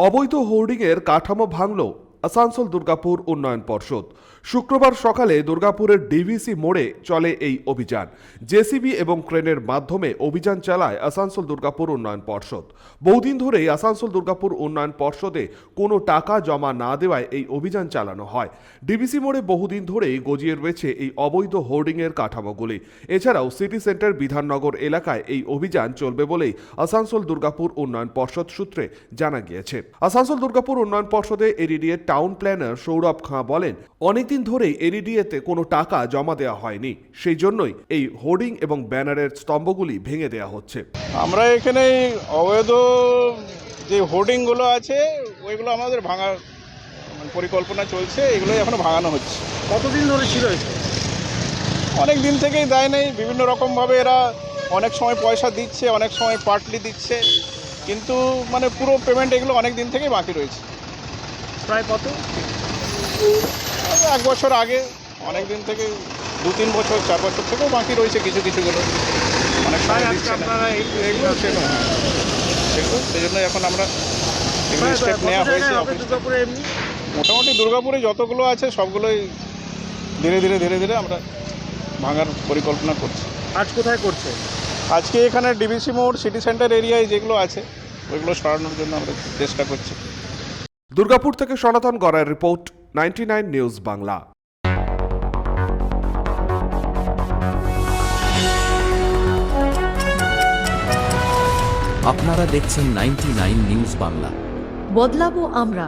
অবৈধ হোর্ডিংয়ের কাঠামো ভাঙল আসানসোল দুর্গাপুর উন্নয়ন পর্ষদ। শুক্রবার সকালে দুর্গাপুরের ডিভিসি মোড়ে চলে এই অভিযান। জেসিবি এবং ক্রেনের মাধ্যমে অভিযান চালায় আসানসোল দুর্গাপুর উন্নয়ন পর্ষদ। বহুদিন ধরেই আসানসোল দুর্গাপুর উন্নয়ন পর্ষদে কোনো টাকা জমা না দেওয়ায় এই অভিযান চালানো হয়। ডিভিসি মোড়ে বহুদিন ধরেই গজিয়ে রয়েছে এই অবৈধ হোর্ডিংয়ের কাঠামোগুলি। এছাড়াও সিটি সেন্টার বিধাননগর এলাকায় এই অভিযান চলবে বলেই আসানসোল দুর্গাপুর উন্নয়ন পর্ষদ সূত্রে জানা গিয়েছে। আসানসোল দুর্গাপুর উন্নয়ন পর্ষদে ADDA town planner Sourav Khan বলেন, অনেকদিন ধরেই এডিডিএতে কোনো টাকা জমা দেওয়া হয়নি, সেই জন্যই এই হোর্ডিং এবং ব্যানারের স্তম্ভগুলি ভেঙে দেওয়া হচ্ছে। আমরা এখানে অবৈধ যে হোর্ডিংগুলো আছে ওইগুলো আমাদের ভাঙার পরিকল্পনা চলছে, এগুলোই এখনো ভাঙানো হচ্ছে। কতদিন ধরে ছিল এটা? অনেক দিন থেকেই দেয় নেই, বিভিন্ন রকমভাবে এরা অনেক সময় পয়সা দিচ্ছে, অনেক সময় পার্টলি দিচ্ছে, কিন্তু মানে পুরো পেমেন্ট এগুলো অনেক দিন থেকেই বাকি রয়েছে। প্রায় কত? এক বছর আগে, অনেক দিন থেকে 2-3 বছর 4 বছর থেকেও বাকি রয়েছে কিছু কিছুগুলো, অনেক সময় দিচ্ছে না। এগুলো সেগুলো সেই জন্য এখন আমরা স্টেপ নেওয়া হয়েছে। মোটামুটি দুর্গাপুরে যতগুলো আছে সবগুলোই ধীরে ধীরে আমরা ভাঙার পরিকল্পনা করছি। আজ কোথায় করছে? আজকে এখানে ডিভিসি মোড়, সিটি সেন্টার এরিয়ায় যেগুলো আছে ওইগুলো সরানোর জন্য আমরা চেষ্টা করছি। দুর্গাপুর থেকে সনাতন গড়াইয়ের রিপোর্ট, 99 নিউজ বাংলা। আপনারা দেখছেন 99 নিউজ বাংলা। বদলাবো আমরা।